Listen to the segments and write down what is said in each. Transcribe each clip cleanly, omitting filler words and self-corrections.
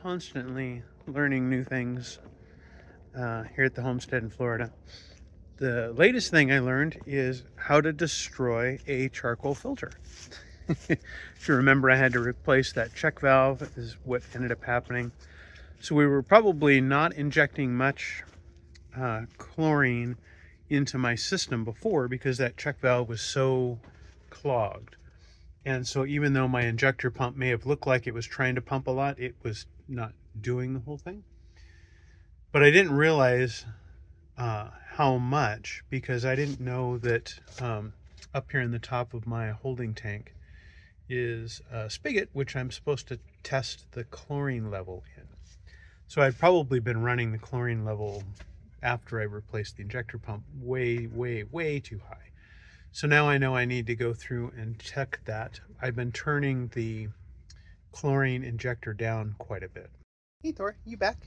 constantly learning new things here at the homestead in Florida. The latest thing I learned is how to destroy a charcoal filter. If you remember, I had to replace that check valve, is what ended up happening. So we were probably not injecting much chlorine into my system before because that check valve was so clogged. And so even though my injector pump may have looked like it was trying to pump a lot, it was not doing the whole thing. But I didn't realize how much, because I didn't know that up here in the top of my holding tank is a spigot, which I'm supposed to test the chlorine level in. So I'd probably been running the chlorine level after I replaced the injector pump way, way, way too high. So now I know I need to go through and check that. I've been turning the chlorine injector down quite a bit. Hey Thor, you back?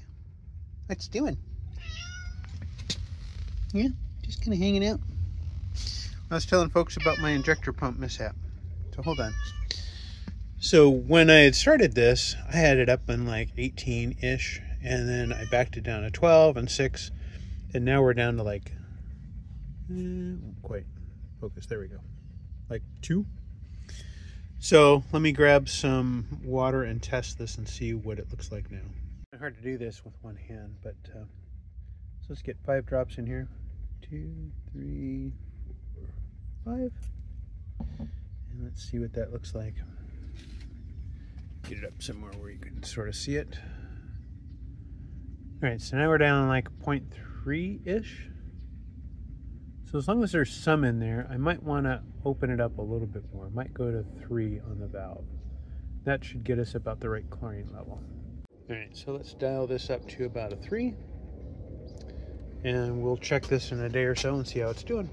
What's doing? Yeah, just kind of hanging out. I was telling folks about my injector pump mishap. So hold on. So when I had started this, I had it up in like 18-ish, and then I backed it down to 12 and 6, and now we're down to like, quite focus, there we go, like 2. So let me grab some water and test this and see what it looks like now. It's hard to do this with one hand, but so let's get 5 drops in here. 2, 3, 4, 5. And let's see what that looks like. Get it up somewhere where you can sort of see it. All right, so now we're down like 0.3-ish. So as long as there's some in there, I might want to open it up a little bit more. I might go to 3 on the valve. That should get us about the right chlorine level. All right, so let's dial this up to about a 3. And we'll check this in a day or so and see how it's doing.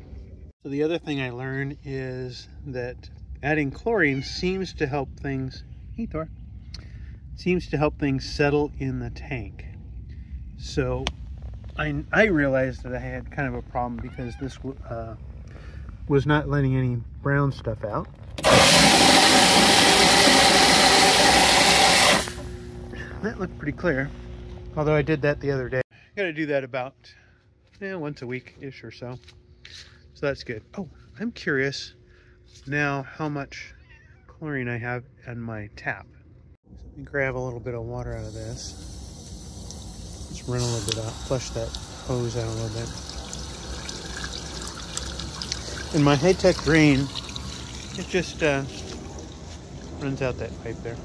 So the other thing I learned is that adding chlorine seems to help things, hey Thor, seems to help things settle in the tank. So I realized that I had kind of a problem because this was not letting any brown stuff out. That looked pretty clear, although I did that the other day. I gotta do that about once a week-ish or so. So that's good. Oh, I'm curious now how much chlorine I have in my tap. So let me grab a little bit of water out of this. Just run a little bit out, flush that hose out a little bit. In my high-tech drain, it just runs out that pipe there.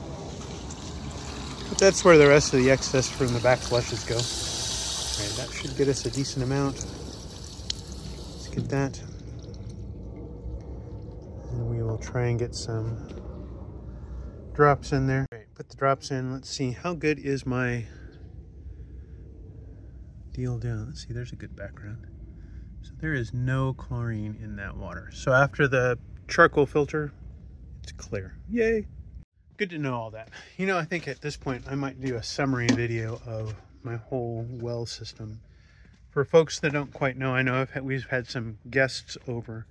But that's where the rest of the excess from the back flushes go. All right, that should get us a decent amount. Let's get that. And we will try and get some drops in there. All right, put the drops in. Let's see, how good is my deal down? Let's see, there's a good background. So there is no chlorine in that water. So after the charcoal filter, it's clear. Yay. Good to know all that. You know, I think at this point I might do a summary video of my whole well system. For folks that don't quite know, I know we've had some guests over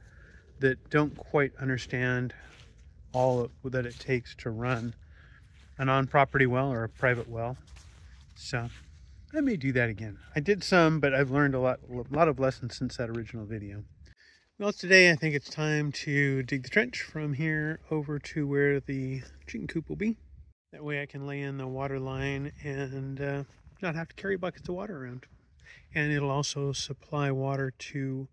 that don't quite understand all that it takes to run an on-property well or a private well. So I may do that again. I did some, but I've learned a lot of lessons since that original video. Well, today I think it's time to dig the trench from here over to where the chicken coop will be. That way I can lay in the water line and not have to carry buckets of water around. And it'll also supply water to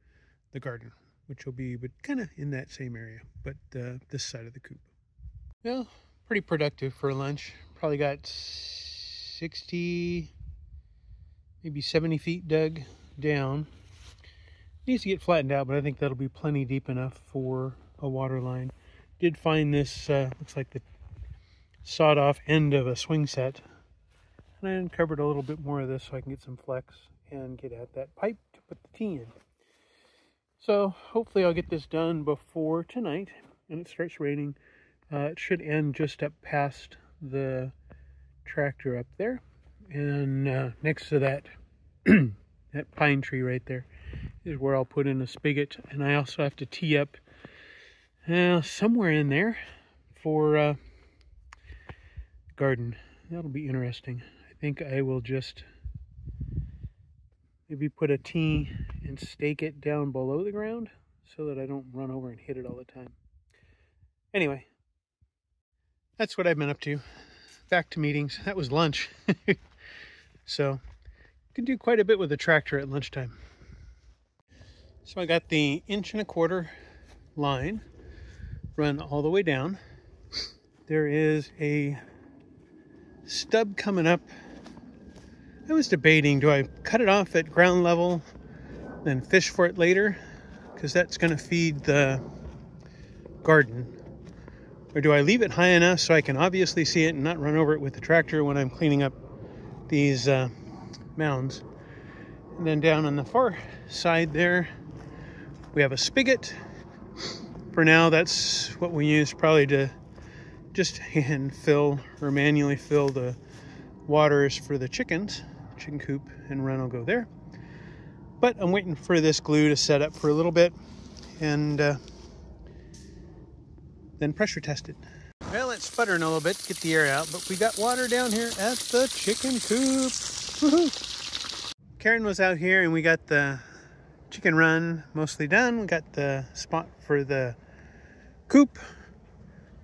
the garden, which will be kind of in that same area, but this side of the coop. Well, pretty productive for lunch. Probably got 60, maybe 70 feet dug down. Needs to get flattened out, but I think that'll be plenty deep enough for a water line. Did find this, looks like the sawed off end of a swing set. And I uncovered a little bit more of this so I can get some flex and get at that pipe to put the tea in. So hopefully I'll get this done before tonight, and it starts raining. It should end just up past the tractor up there, and next to that that pine tree right there is where I'll put in a spigot. And I also have to tee up somewhere in there for garden. That'll be interesting. I think I will just maybe put a tee and stake it down below the ground so that I don't run over and hit it all the time. Anyway, that's what I've been up to. Back to meetings. That was lunch. So you can do quite a bit with the tractor at lunchtime. So I got the 1¼ inch line run all the way down. There is a stub coming up. I was debating, do I cut it off at ground level, then fish for it later? Because that's going to feed the garden. Or do I leave it high enough so I can obviously see it and not run over it with the tractor when I'm cleaning up these mounds? And then down on the far side there, we have a spigot. For now, that's what we use probably to just hand fill or manually fill the waters for the chickens. Chicken coop and run will go there. But I'm waiting for this glue to set up for a little bit and then pressure test it. Well, it's sputtering a little bit to get the air out, but we got water down here at the chicken coop. Woohoo! Karen was out here and we got the chicken run mostly done. We got the spot for the coop,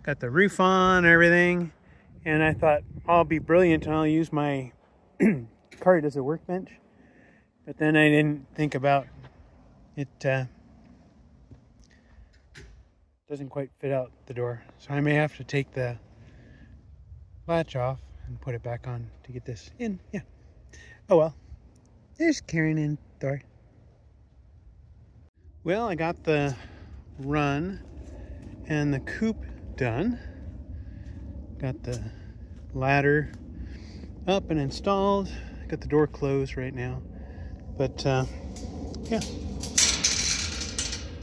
got the roof on, everything. And I thought I'll be brilliant and I'll use my cart as a workbench. But then I didn't think about it. Doesn't quite fit out the door. So I may have to take the latch off and put it back on to get this in. Yeah. Oh well. There's Karen and Thor. Well, I got the run and the coop done. Got the ladder up and installed. Got the door closed right now. But yeah.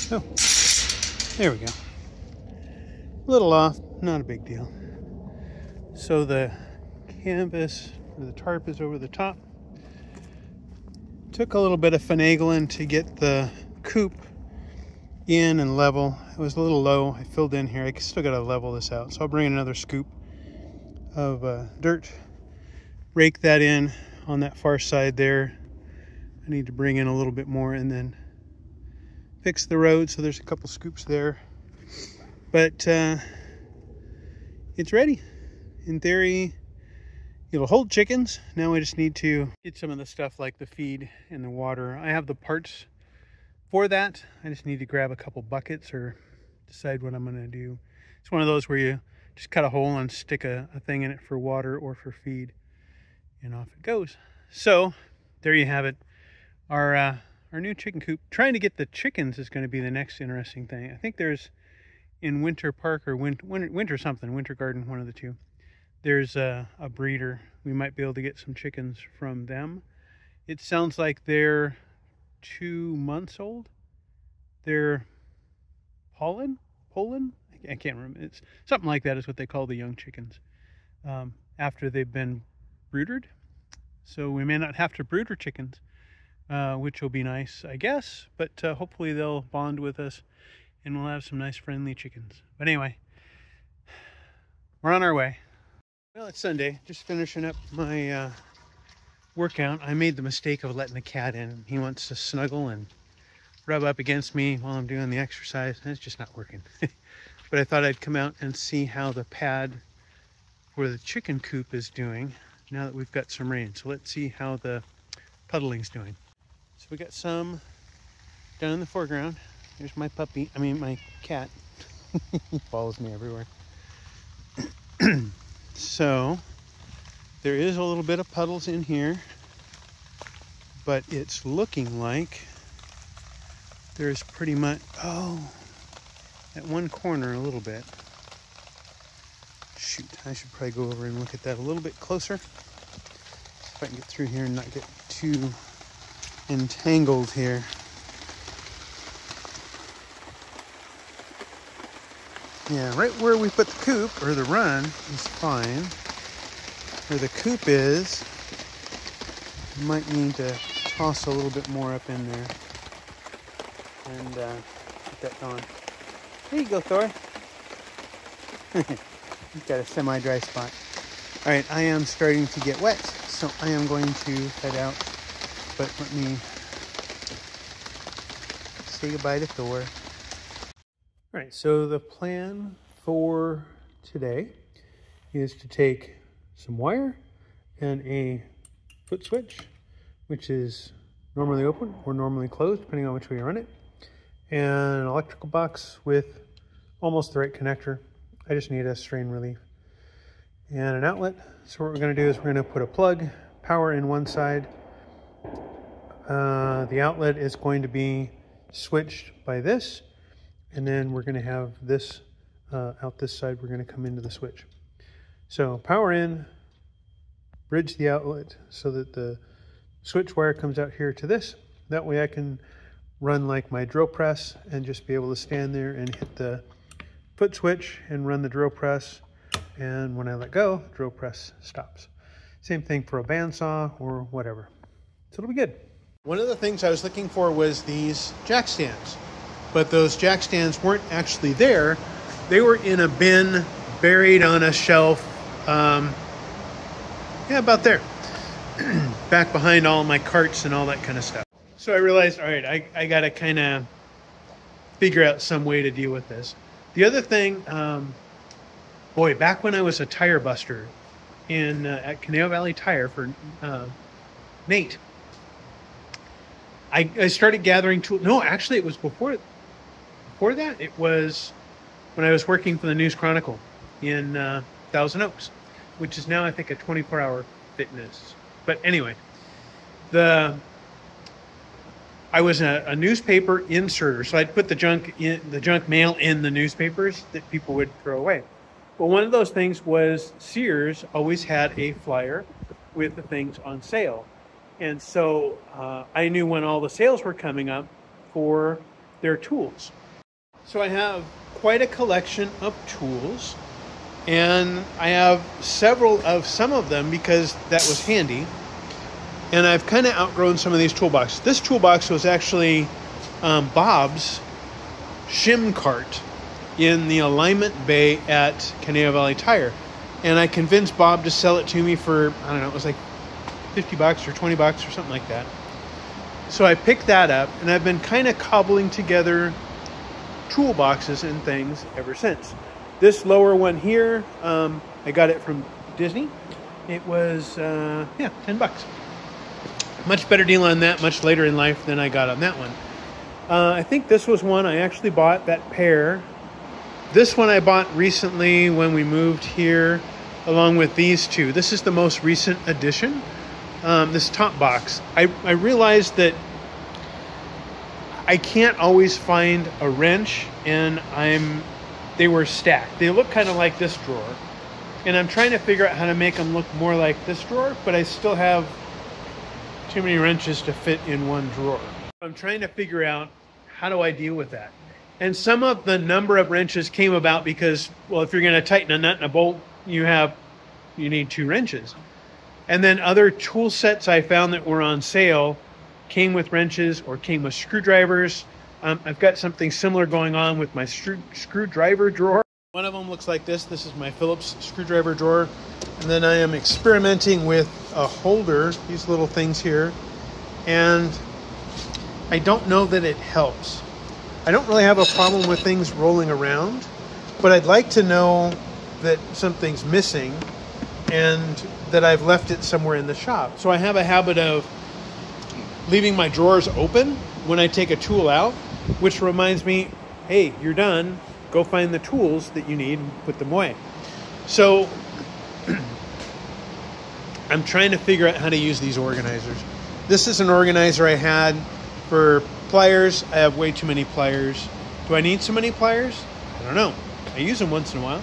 Oh, there we go. A little off, not a big deal. So the canvas or the tarp is over the top. Took a little bit of finagling to get the coop in and level. It was a little low. I filled in here. I still got to level this out. So I'll bring in another scoop of dirt, rake that in on that far side there. I need to bring in a little bit more and then fix the road. So there's a couple scoops there. But it's ready. In theory, it'll hold chickens. Now I just need to get some of the stuff like the feed and the water. I have the parts for that. I just need to grab a couple buckets or decide what I'm going to do. It's one of those where you just cut a hole and stick a thing in it for water or for feed, and off it goes. So there you have it. Our new chicken coop. Trying to get the chickens is going to be the next interesting thing. I think there's in Winter Park or Winter something, Winter Garden, one of the two. There's a breeder. We might be able to get some chickens from them. It sounds like they're 2 months old. They're Poland? I can't remember. It's something like that is what they call the young chickens after they've been broodered. So we may not have to brood our chickens, which will be nice, I guess. But hopefully they'll bond with us and we'll have some nice friendly chickens. But anyway, we're on our way. Well, it's Sunday. Just finishing up my workout. I made the mistake of letting the cat in. He wants to snuggle and rub up against me while I'm doing the exercise, and it's just not working. But I thought I'd come out and see how the pad for the chicken coop is doing now that we've got some rain. So let's see how the puddling's doing. So we got some down in the foreground. There's my puppy, my cat. He follows me everywhere. So there is a little bit of puddles in here, but it's looking like there's pretty much, at one corner a little bit. Shoot, I should probably go over and look at that a little bit closer. If I can get through here and not get too entangled here. Yeah, right where we put the coop, or the run, is fine. Where the coop is, you might need to toss a little bit more up in there. And get that going. There you go, Thor. You've got a semi-dry spot. All right, I am starting to get wet, So I am going to head out, but let me say goodbye to Thor. All right, so the plan for today is to take some wire and a foot switch, which is normally open or normally closed, depending on which way you run it, and an electrical box with almost the right connector. I just need a strain relief and an outlet. So what we're going to do is we're going to put a plug, power in one side. The outlet is going to be switched by this, and then we're going to have this out this side. We're going to come into the switch. So power in, bridge the outlet so that the switch wire comes out here to this. That way I can run like my drill press and just be able to stand there and hit the foot switch and run the drill press. And when I let go, drill press stops. Same thing for a bandsaw or whatever. So it'll be good. One of the things I was looking for was these jack stands, but those jack stands weren't actually there. They were in a bin buried on a shelf. Yeah, about there. Back behind all my carts and all that kind of stuff. So I realized, all right, I got to kind of figure out some way to deal with this. The other thing, boy, back when I was a tire buster at Conejo Valley Tire for Nate, I started gathering tools. No, actually, it was before that. It was when I was working for the News Chronicle in Thousand Oaks, which is now, I think, a 24-hour fitness. But anyway, I was a newspaper inserter, so I'd put the junk mail in the newspapers that people would throw away. But one of those things was Sears always had a flyer with the things on sale. And so I knew when all the sales were coming up for their tools. So I have quite a collection of tools, and I have some of them because that was handy. And I've kind of outgrown some of these toolboxes. This toolbox was actually Bob's shim cart in the alignment bay at Conejo Valley Tire. And I convinced Bob to sell it to me for, I don't know, it was like $50 or $20 or something like that. So I picked that up, and I've been kind of cobbling together toolboxes and things ever since. This lower one here, I got it from Disney. It was, yeah, $10. Much better deal on that much later in life than I got on that one. I think this was one I actually bought, that pair. This one I bought recently when we moved here, along with these two. This is the most recent addition, this top box. I realized that I can't always find a wrench, and they were stacked. They look kind of like this drawer, and I'm trying to figure out how to make them look more like this drawer, but I still have too many wrenches to fit in one drawer. I'm trying to figure out how do I deal with that. And some of the number of wrenches came about because, well, if you're going to tighten a nut and a bolt, you need 2 wrenches. And then other tool sets I found that were on sale came with wrenches or came with screwdrivers. I've got something similar going on with my screwdriver drawer. One of them looks like this. This is my Phillips screwdriver drawer. And then I am experimenting with a holder, these little things here. And I don't know that it helps. I don't really have a problem with things rolling around, but I'd like to know that something's missing and that I've left it somewhere in the shop. So I have a habit of leaving my drawers open when I take a tool out, which reminds me, hey, you're done. Go find the tools that you need and put them away. So I'm trying to figure out how to use these organizers. This is an organizer I had for pliers. I have way too many pliers. Do I need so many pliers? I don't know. I use them once in a while.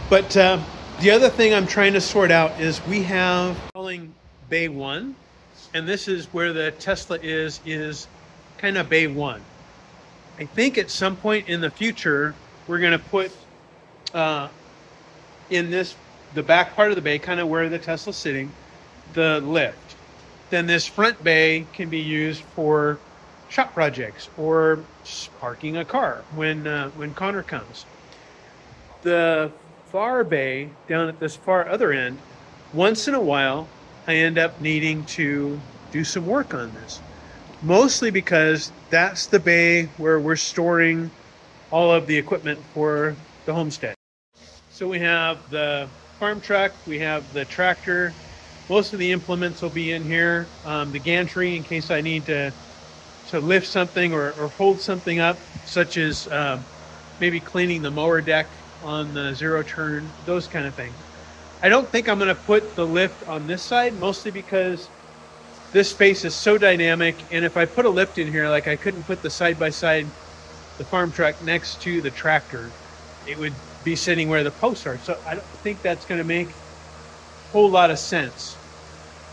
But the other thing I'm trying to sort out is we have calling Bay 1, and this is where the Tesla is kind of Bay 1. I think at some point in the future, we're going to put in the back part of the bay, kind of where the Tesla's sitting, the lift. Then this front bay can be used for shop projects or parking a car when Connor comes. The far bay down at this far other end, once in a while, I end up needing to do some work on this. Mostly because that's the bay where we're storing all of the equipment for the homestead. So we have the farm truck, we have the tractor, most of the implements will be in here, the gantry in case I need to lift something or hold something up, such as maybe cleaning the mower deck on the zero turn, those kind of things. I don't think I'm going to put the lift on this side, mostly because this space is so dynamic, and if I put a lift in here, like I couldn't put the side-by-side, the farm truck next to the tractor, it would be sitting where the posts are. So I don't think that's going to make a whole lot of sense.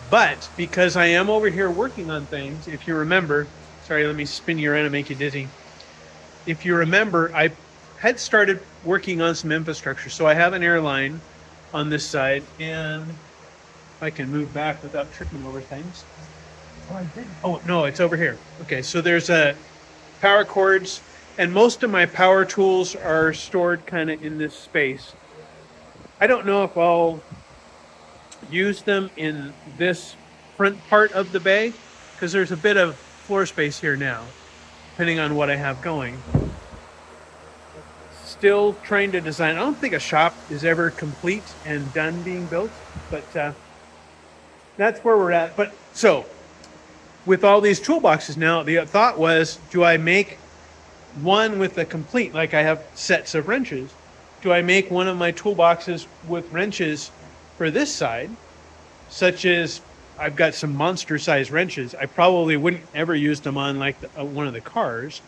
But because I am over here working on things, if you remember, sorry, let me spin you around and make you dizzy. If you remember, I had started working on some infrastructure. So I have an air line on this side, and I can move back without tripping over things. Oh, I did. Oh, no, it's over here. Okay, so there's power cords, and most of my power tools are stored kind of in this space. I don't know if I'll use them in this front part of the bay, because there's a bit of floor space here now, depending on what I have going. Still trying to design. I don't think a shop is ever complete and done being built, but that's where we're at. But so with all these toolboxes now, the thought was, do I make one with a complete, like I have sets of wrenches, do I make one of my toolboxes with wrenches for this side, such as I've got some monster size wrenches. I probably wouldn't ever use them on like one of the cars,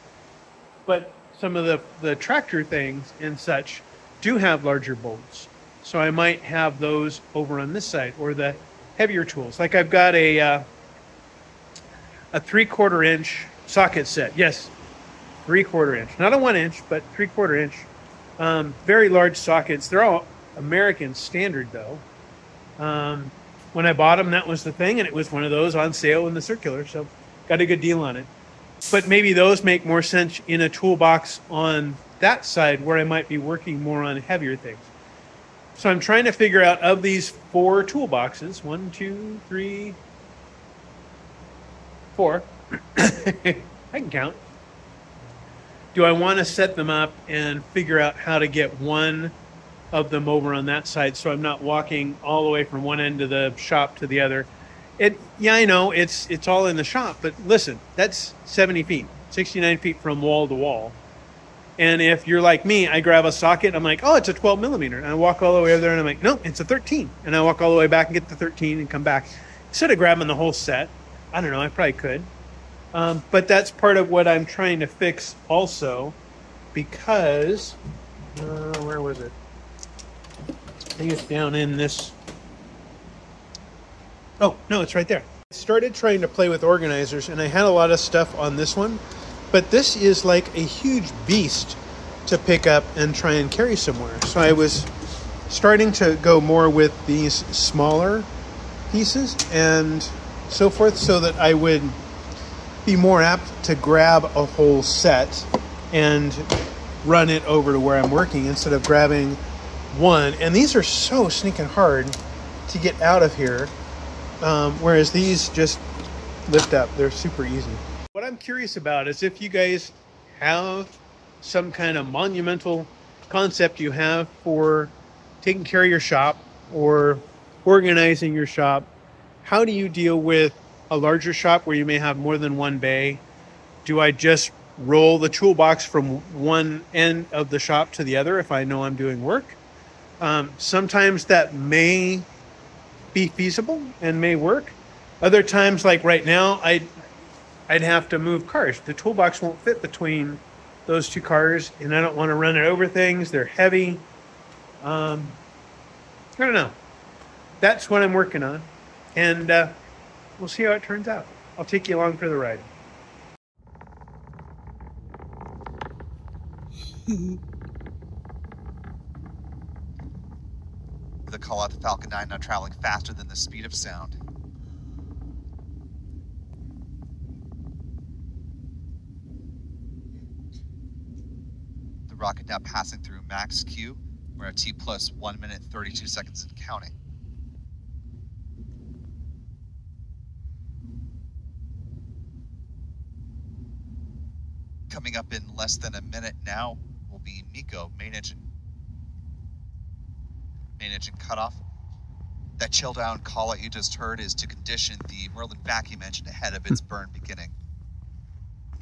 but some of the tractor things and such do have larger bolts. So I might have those over on this side, or the heavier tools. Like I've got a 3/4 inch socket set. Yes, 3/4 inch, not a 1 inch, but 3/4 inch. Very large sockets. They're all American standard though. When I bought them, that was the thing, and it was one of those on sale in the circular, so got a good deal on it. But maybe those make more sense in a toolbox on that side where I might be working more on heavier things. So I'm trying to figure out, of these 4 toolboxes, 1, 2, 3, 4, I can count. Do I want to set them up and figure out how to get one of them over on that side so I'm not walking all the way from one end of the shop to the other? Yeah, I know it's all in the shop, but listen, that's 70 feet, 69 feet from wall to wall. And if you're like me, I grab a socket, I'm like, oh, it's a 12 millimeter. And I walk all the way over there and I'm like, no, it's a 13. And I walk all the way back and get the 13 and come back. Instead of grabbing the whole set, I don't know, I probably could. But that's part of what I'm trying to fix also, because, where was it? I think it's down in this. Oh, no, it's right there. I started trying to play with organizers, and I had a lot of stuff on this one, but this is like a huge beast to pick up and try and carry somewhere. So I was starting to go more with these smaller pieces and so forth, so that I would be more apt to grab a whole set and run it over to where I'm working instead of grabbing one. And these are so sneaking hard to get out of here. Whereas these just lift up. They're super easy. What I'm curious about is if you guys have some kind of monumental concept you have for taking care of your shop or organizing your shop. How do you deal with a larger shop where you may have more than one bay? Do I just roll the toolbox from one end of the shop to the other if I know I'm doing work? Sometimes that may be feasible and may work. Other times, like right now, I'd have to move cars. The toolbox won't fit between those 2 cars, and I don't want to run it over things. They're heavy. I don't know. That's what I'm working on, and we'll see how it turns out. I'll take you along for the ride. The call out the Falcon 9 now traveling faster than the speed of sound. The rocket now passing through max Q. We're at T plus 1 minute 32 seconds and counting. Coming up in less than a minute now will be MECO, main engine cutoff. That chill down call out you just heard is to condition the Merlin vacuum engine ahead of its burn beginning.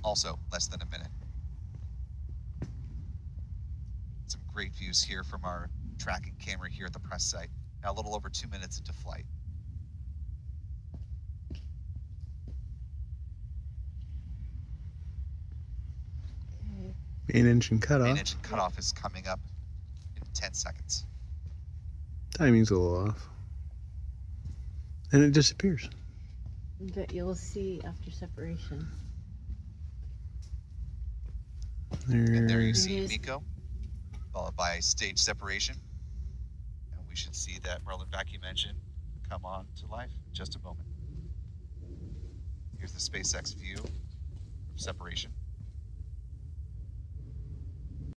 Also less than a minute. Some great views here from our tracking camera here at the press site. Now a little over 2 minutes into flight. Main engine cutoff. Main engine cutoff is coming up in 10 seconds. Timing's a little off. And it disappears. But you'll see after separation. And there you It see is. MECO, followed by stage separation. And we should see that Merlin vacuum engine come on to life in just a moment. Here's the SpaceX view from separation.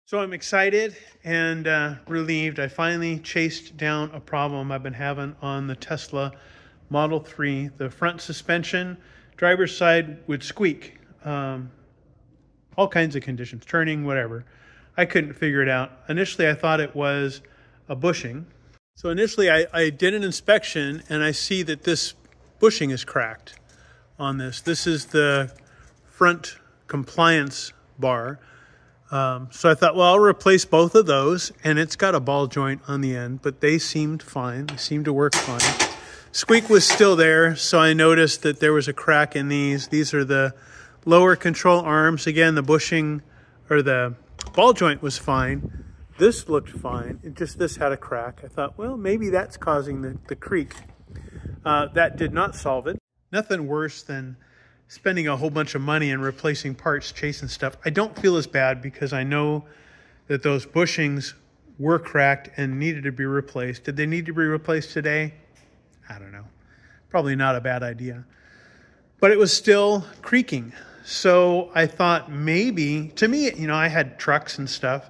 So I'm excited and relieved. I finally chased down a problem I've been having on the Tesla Model 3. The front suspension, driver's side would squeak. All kinds of conditions, turning, whatever. I couldn't figure it out. Initially, I thought it was a bushing. So initially, I did an inspection and I see that this bushing is cracked on this. This is the front compliance bar. So I thought, well, I'll replace both of those, and it's got a ball joint on the end, but they seemed fine. They seemed to work fine. Squeak was still there, so I noticed that there was a crack in these. These are the lower control arms. Again, the bushing or the ball joint was fine. This looked fine. This had a crack. I thought, well, maybe that's causing the creak. That did not solve it. Nothing worse than spending a whole bunch of money and replacing parts, chasing stuff. I don't feel as bad because I know that those bushings were cracked and needed to be replaced. Did they need to be replaced today? I don't know. Probably not a bad idea. But it was still creaking. So I thought maybe, to me, you know, I had trucks and stuff,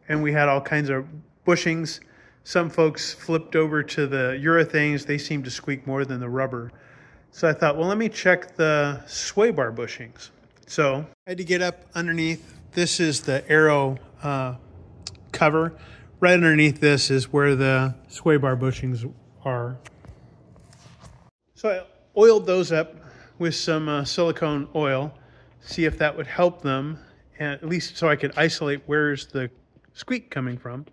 and we had all kinds of bushings. Some folks flipped over to the urethanes. They seemed to squeak more than the rubber. So I thought, well, let me check the sway bar bushings. So I had to get up underneath. This is the Aero cover. Right underneath this is where the sway bar bushings are. So I oiled those up with some silicone oil, see if that would help them, at least so I could isolate where's the squeak coming from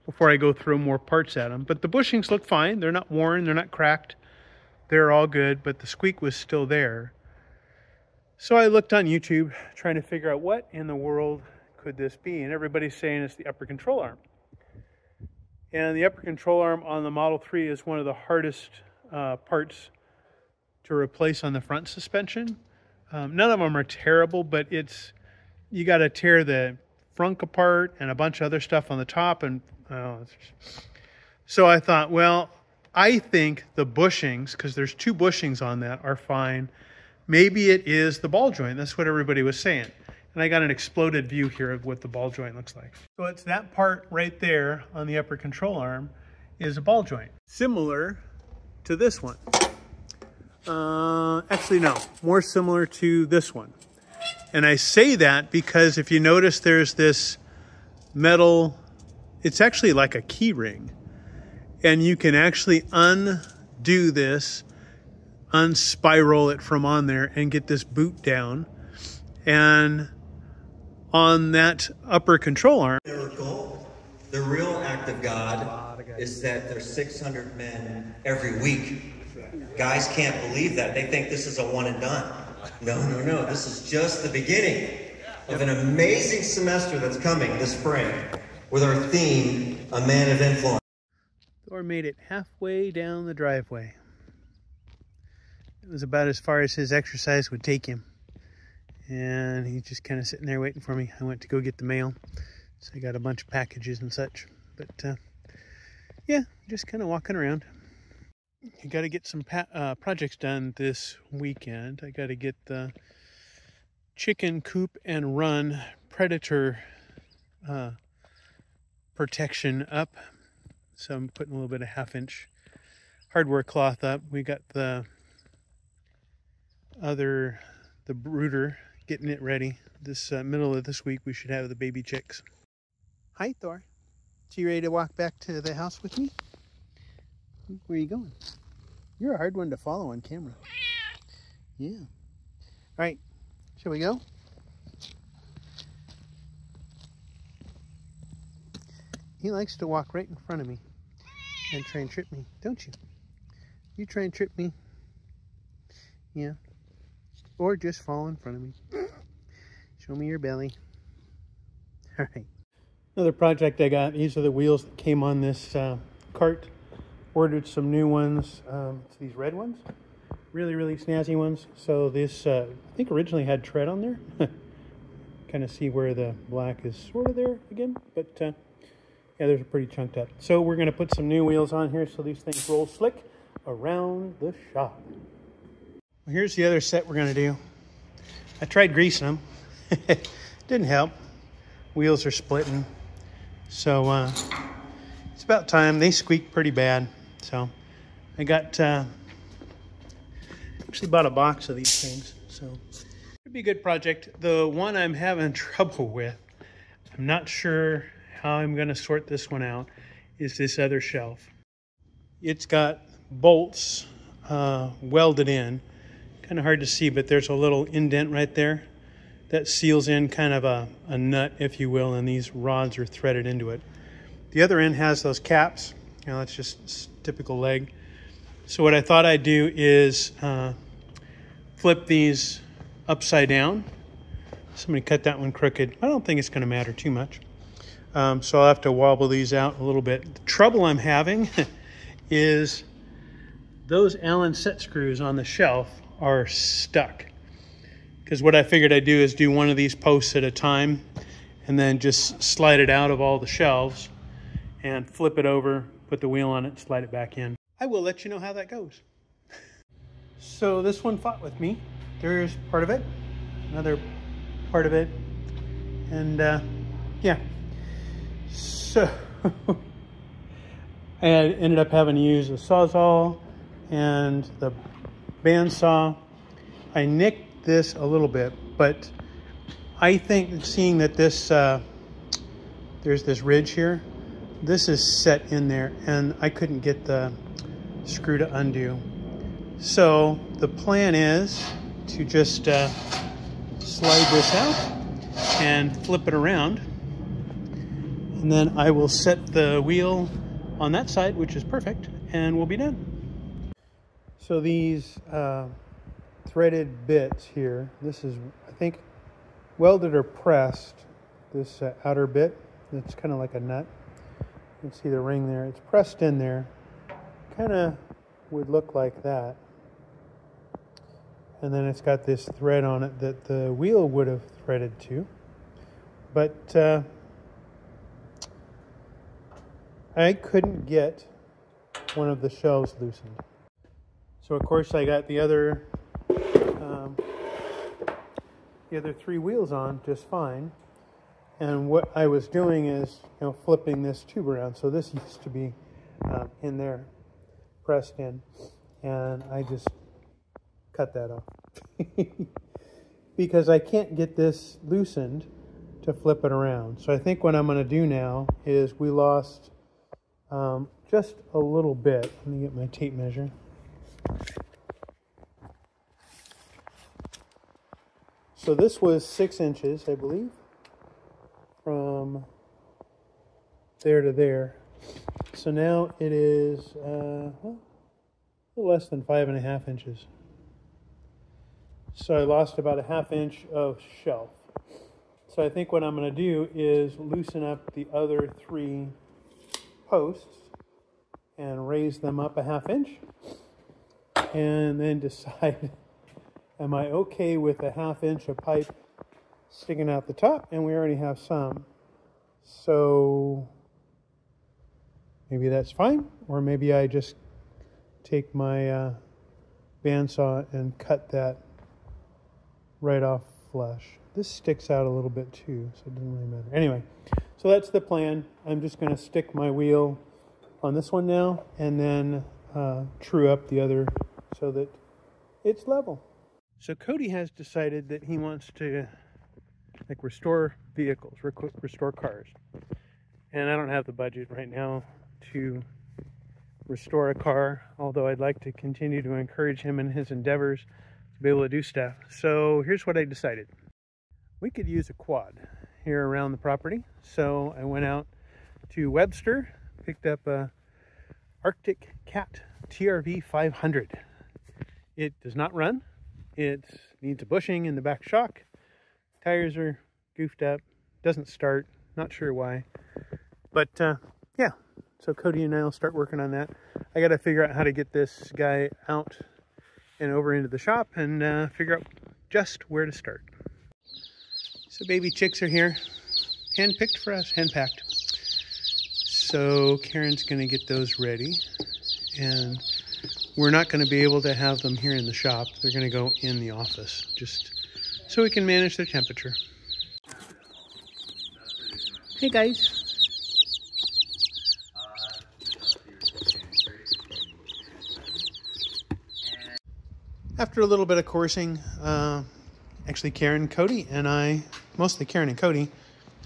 before I go throw more parts at them. But the bushings look fine. They're not worn. They're not cracked. They're all good, but the squeak was still there. So I looked on YouTube trying to figure out what in the world could this be, and everybody's saying it's the upper control arm. And the upper control arm on the Model 3 is one of the hardest parts to replace on the front suspension. None of them are terrible, but you got to tear the frunk apart and a bunch of other stuff on the top. And so I thought, well, I think the bushings, because there's two bushings on that, are fine. Maybe it is the ball joint. That's what everybody was saying. And I got an exploded view here of what the ball joint looks like. So it's that part right there on the upper control arm is a ball joint. Similar to this one. Actually, no, more similar to this one. And I say that because if you notice there's this metal, it's actually like a key ring. And you can actually undo this, unspiral it from on there and get this boot down. And on that upper control arm. Miracle, the real act of God is that there's 600 men every week. Guys can't believe that. They think this is a one and done. No. This is just the beginning of an amazing semester that's coming this spring with our theme, A Man of Influence. Thor made it halfway down the driveway. It was about as far as his exercise would take him. And he's just kind of sitting there waiting for me. I went to go get the mail. So I got a bunch of packages and such. But yeah, just kind of walking around. I got to get some projects done this weekend. I got to get the chicken coop and run predator protection up. So I'm putting a little bit of 1/2-inch hardware cloth up. We got the brooder getting it ready. This middle of this week, we should have the baby chicks. Hi, Thor. So you ready to walk back to the house with me? Where are you going? You're a hard one to follow on camera. Yeah. All right, shall we go? He likes to walk right in front of me and try and trip me, don't you? You try and trip me. Yeah. Or just fall in front of me. Show me your belly. All right. Another project I got. These are the wheels that came on this cart. Ordered some new ones. It's these red ones. Really, really snazzy ones. So this, I think originally had tread on there. Kind of see where the black is sort of there again. But yeah, there's a pretty chunked up. So we're going to put some new wheels on here so these things roll slick around the shop. Well, here's the other set we're going to do. I tried greasing them. Didn't help. Wheels are splitting. So it's about time. They squeak pretty bad. So I got, actually bought a box of these things. So it'd be a good project. The one I'm having trouble with, I'm not sure how I'm going to sort this one out, is this other shelf. It's got bolts welded in. Kind of hard to see, but there's a little indent right there that seals in kind of a nut, if you will, and these rods are threaded into it. The other end has those caps. You know, that's just typical leg. So what I thought I'd do is flip these upside down. Somebody cut that one crooked. I don't think it's going to matter too much. So I'll have to wobble these out a little bit. The trouble I'm having is those Allen set screws on the shelf are stuck. Because what I figured I'd do is do one of these posts at a time and then just slide it out of all the shelves and flip it over, put the wheel on it, slide it back in. I will let you know how that goes. So this one fought with me. There's part of it, another part of it, and yeah. So I ended up having to use a Sawzall and the bandsaw. I nicked this a little bit, but I think seeing that this, there's this ridge here, this is set in there and I couldn't get the screw to undo. So the plan is to just slide this out and flip it around. And then I will set the wheel on that side, which is perfect, and we'll be done. So these threaded bits here, this is, I think, welded or pressed, this outer bit. It's kind of like a nut. You can see the ring there. It's pressed in there. Kind of would look like that. And then it's got this thread on it that the wheel would have threaded to. But I couldn't get one of the shelves loosened. So of course I got the other three wheels on just fine. And what I was doing is, you know, flipping this tube around. So this used to be in there, pressed in, and I just cut that off because I can't get this loosened to flip it around. So I think what I'm going to do now is we lost just a little bit. Let me get my tape measure. So this was 6 inches, I believe, from there to there. So now it is well, a little less than 5.5 inches. So I lost about 1/2 inch of shelf. So I think what I'm going to do is loosen up the other 3 posts and raise them up 1/2 inch, and then decide, am I okay with 1/2 inch of pipe sticking out the top? And we already have some, so maybe that's fine, or maybe I just take my bandsaw and cut that right off flush. This sticks out a little bit too, so it doesn't really matter. Anyway, so that's the plan. I'm just going to stick my wheel on this one now and then true up the other so that it's level. So Cody has decided that he wants to like restore vehicles, restore cars. And I don't have the budget right now to restore a car, although I'd like to continue to encourage him in his endeavors to be able to do stuff. So here's what I decided. We could use a quad here around the property. So I went out to Webster, picked up a Arctic Cat TRV 500. It does not run. It needs a bushing in the back shock. Tires are goofed up. Doesn't start. Not sure why. But yeah, so Cody and I will start working on that. I got to figure out how to get this guy out and over into the shop and figure out just where to start. So baby chicks are here. Hand-picked for us, hand-packed. So Karen's going to get those ready. And we're not going to be able to have them here in the shop. They're going to go in the office just so we can manage their temperature. Hey guys. After a little bit of coursing, actually Karen, Cody, and I, mostly Karen and Cody,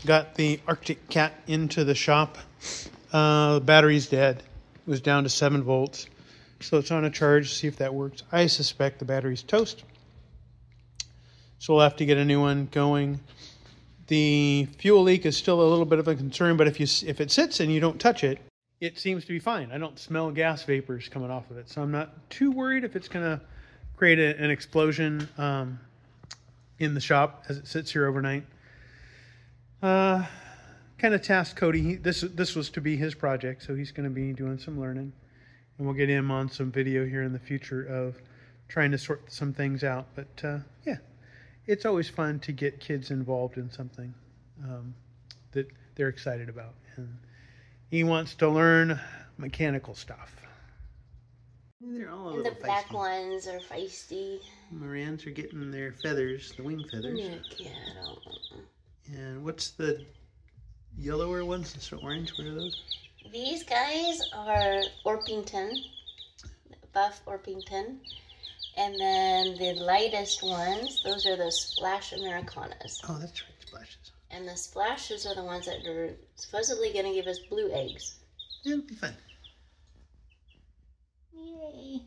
got the Arctic Cat into the shop. The battery's dead. It was down to 7 volts. So it's on a charge to see if that works. I suspect the battery's toast. So we'll have to get a new one going. The fuel leak is still a little bit of a concern, but if it sits and you don't touch it, it seems to be fine. I don't smell gas vapors coming off of it. So I'm not too worried if it's going to create an explosion in the shop as it sits here overnight. Kind of tasked Cody. This was to be his project, so he's going to be doing some learning. And we'll get him on some video here in the future of trying to sort some things out. But yeah, it's always fun to get kids involved in something that they're excited about. And he wants to learn mechanical stuff. They're all a And little the black feisty. ones are feisty. Morans are getting their feathers, the wing feathers. Yeah, I don't know. And what's the yellower ones? This orange, what are those? These guys are Orpington, buff Orpington. And then the lightest ones, those are the Splash Americanas. Oh, that's right, splashes. And the splashes are the ones that are supposedly going to give us blue eggs. It'll be fun. Yay.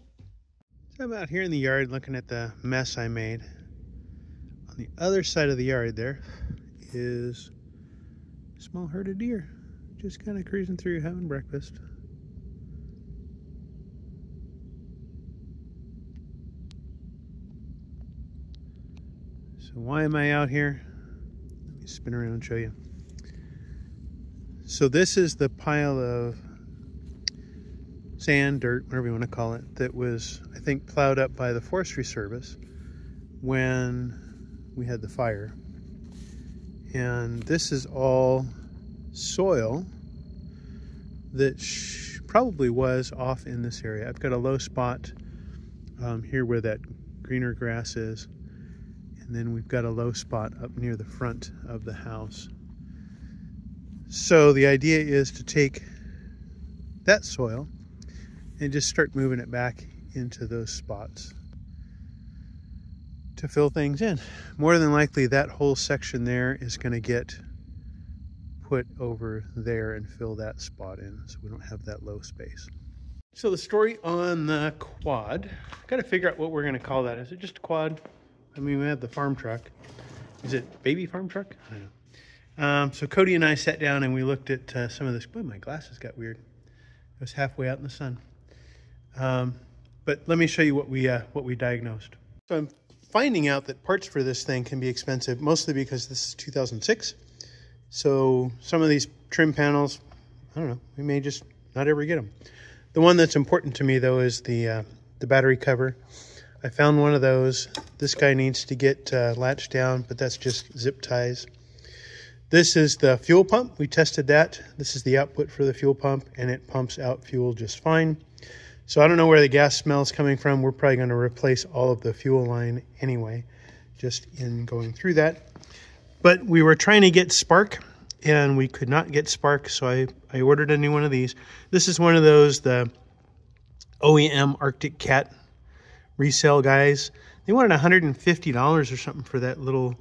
So I'm out here in the yard looking at the mess I made. On the other side of the yard there is a small herd of deer. Just kind of cruising through having breakfast. So why am I out here? Let me spin around and show you. So this is the pile of sand, dirt, whatever you want to call it, that was, I think, plowed up by the Forestry Service when we had the fire. And this is all soil that probably was off in this area. I've got a low spot here where that greener grass is. And then we've got a low spot up near the front of the house. So the idea is to take that soil and just start moving it back into those spots to fill things in. More than likely that whole section there is going to get put over there and fill that spot in so we don't have that low space. So the story on the quad, got to figure out what we're going to call that. Is it just a quad? I mean, we have the farm truck. Is it baby farm truck? I don't know. So Cody and I sat down and we looked at some of this. Boy, my glasses got weird. It was halfway out in the sun. But let me show you what we diagnosed. So I'm finding out that parts for this thing can be expensive, mostly because this is 2006. So some of these trim panels, I don't know, we may just not ever get them. The one that's important to me though is the battery cover. I found one of those. This guy needs to get latched down, but that's just zip ties. This is the fuel pump. We tested that. This is the output for the fuel pump, and it pumps out fuel just fine. So I don't know where the gas smell is coming from. We're probably going to replace all of the fuel line anyway, just in going through that. But we were trying to get spark, and we could not get spark, so I ordered a new one of these. This is one of those, the OEM Arctic Cat resale guys. They wanted $150 or something for that little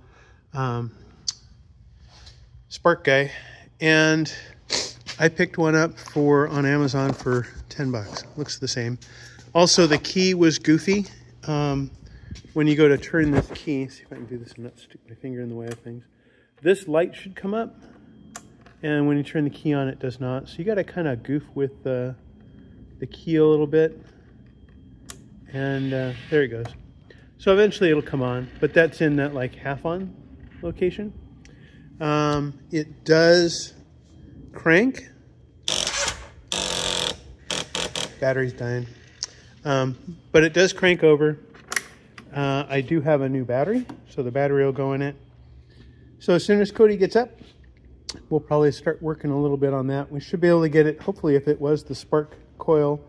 spark guy, and I picked one up on Amazon for 10 bucks. Looks the same. Also, the key was goofy. When you go to turn this key, see if I can do this and not stick my finger in the way of things. This light should come up, and when you turn the key on, it does not. So you got to kind of goof with the key a little bit, and there it goes. So eventually it'll come on, but that's in that like half on location. It does crank. Battery's dying. But it does crank over. I do have a new battery, so the battery will go in it. So as soon as Cody gets up, we'll probably start working a little bit on that. We should be able to get it, hopefully if it was the spark coil,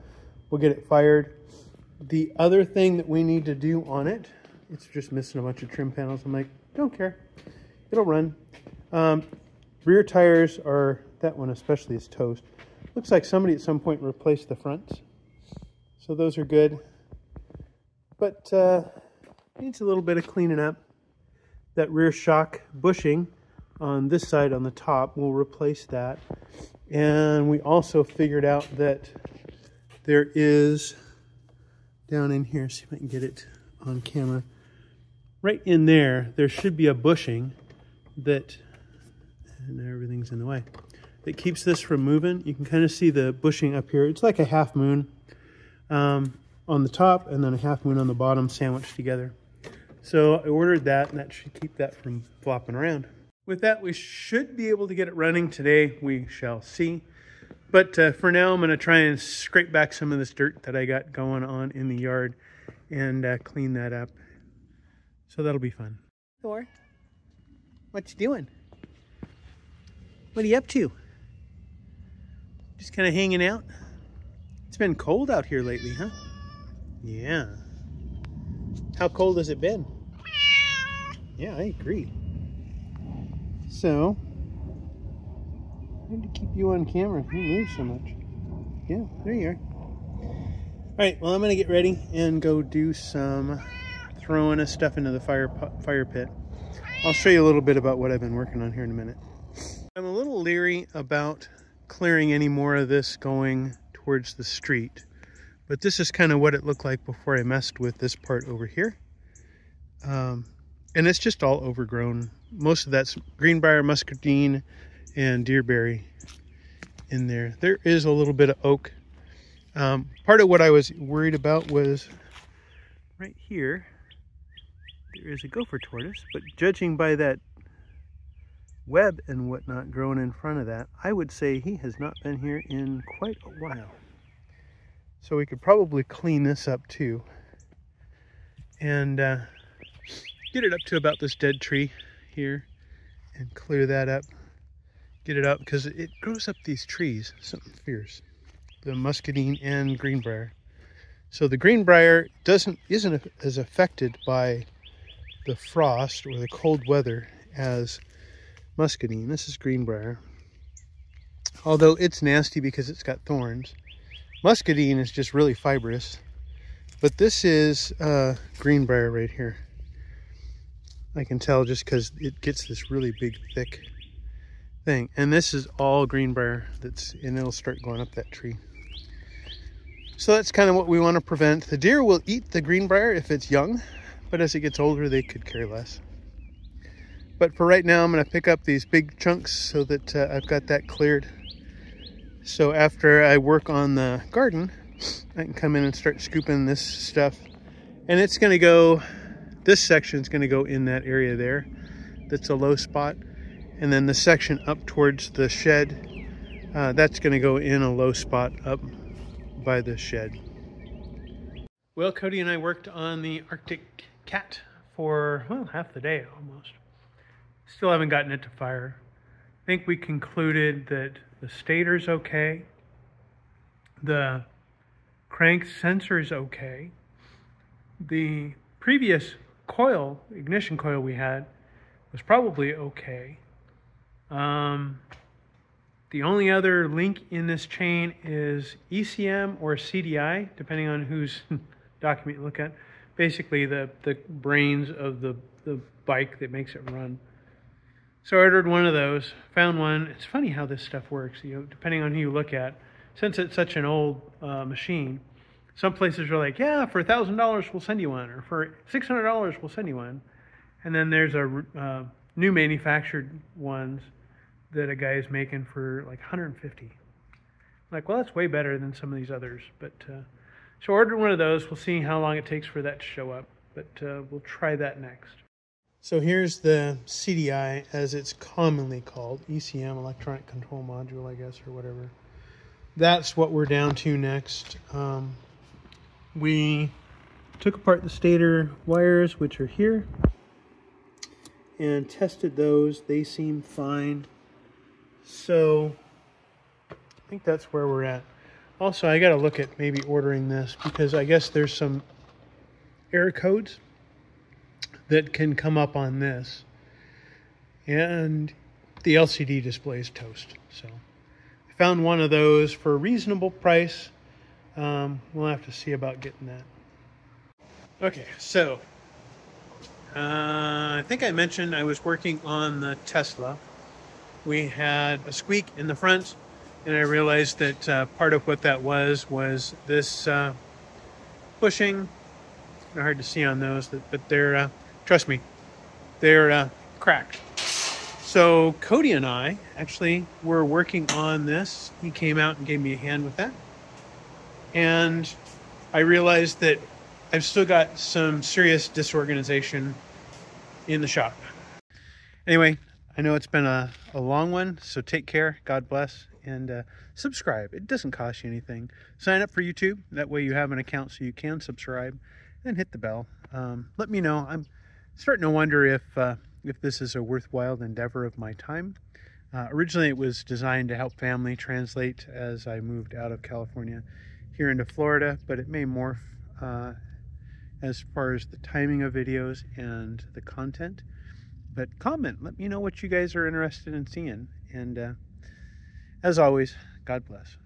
we'll get it fired. The other thing that we need to do on it, it's just missing a bunch of trim panels. I'm like, don't care, it'll run. Rear tires are, that one especially is toast. Looks like somebody at some point replaced the fronts. So those are good. But needs a little bit of cleaning up. That rear shock bushing on this side on the top, we'll replace that. And we also figured out that there is, down in here, see if I can get it on camera, right in there, there should be a bushing that, and everything's in the way, that keeps this from moving. You can kind of see the bushing up here. It's like a half moon on the top and then a half moon on the bottom sandwiched together. So I ordered that, and that should keep that from flopping around. With that, we should be able to get it running today. We shall see. But for now, I'm going to try and scrape back some of this dirt that I got going on in the yard and clean that up. So that'll be fun. Thor, what you doing? What are you up to? Just kind of hanging out? It's been cold out here lately, huh? Yeah. How cold has it been? Yeah, I agree. So, I need to keep you on camera. You move so much. Yeah, there you are. All right, well, I'm going to get ready and go do some throwing of stuff into the fire pit. I'll show you a little bit about what I've been working on here in a minute. I'm a little leery about clearing any more of this going towards the street. But this is kind of what it looked like before I messed with this part over here. And it's just all overgrown. Most of that's greenbrier, muscadine, and deerberry in there. There is a little bit of oak. Part of what I was worried about was right here, there is a gopher tortoise, but judging by that web and whatnot growing in front of that, I would say he has not been here in quite a while. So we could probably clean this up too. And get it up to about this dead tree here and clear that up. Get it up because it grows up these trees, something fierce. The muscadine and greenbrier. So the greenbrier isn't as affected by the frost or the cold weather as muscadine. This is greenbrier. Although it's nasty because it's got thorns. Muscadine is just really fibrous. But this is greenbrier right here. I can tell just because it gets this really big, thick thing. And this is all greenbrier and it'll start going up that tree. So that's kind of what we want to prevent. The deer will eat the greenbrier if it's young, but as it gets older, they could care less. But for right now, I'm going to pick up these big chunks so that I've got that cleared. So after I work on the garden, I can come in and start scooping this stuff. And it's going to go, this section is going to go in that area there. That's a low spot. And then the section up towards the shed, that's going to go in a low spot up by the shed. Well, Cody and I worked on the Arctic Cat for, well, half the day almost. Still haven't gotten it to fire. I think we concluded that the stator's okay. The crank sensor's okay. The previous coil, ignition coil we had, was probably okay. The only other link in this chain is ECM or CDI, depending on whose document you look at. basically the brains of the bike that makes it run. So I ordered one of those, found one. It's funny how this stuff works, you know, depending on who you look at. Since it's such an old machine, some places are like, yeah, for $1,000 we'll send you one, or for $600 we'll send you one. And then there's a new manufactured ones that a guy is making for like $150. Like, well, that's way better than some of these others. But so I ordered one of those. We'll see how long it takes for that to show up, but we'll try that next. So here's the CDI, as it's commonly called, ECM, Electronic Control Module, I guess, or whatever. That's what we're down to next. We took apart the stator wires, which are here, and tested those. They seem fine. So I think that's where we're at. Also, I got to look at maybe ordering this, because I guess there's some error codes that can come up on this, and the LCD display is toast. So I found one of those for a reasonable price. We'll have to see about getting that. Okay, so I think I mentioned I was working on the Tesla. We had a squeak in the front, and I realized that part of what that was this bushing. They're hard to see on those, but they're trust me, they're cracked. So Cody and I actually were working on this. He came out and gave me a hand with that. And I realized that I've still got some serious disorganization in the shop. Anyway, I know it's been a long one, so take care, God bless, and subscribe. It doesn't cost you anything. Sign up for YouTube. That way you have an account so you can subscribe, and hit the bell. Let me know. I'm starting to wonder if this is a worthwhile endeavor of my time. Originally, it was designed to help family translate as I moved out of California here into Florida, but it may morph as far as the timing of videos and the content. But comment, let me know what you guys are interested in seeing. And as always, God bless.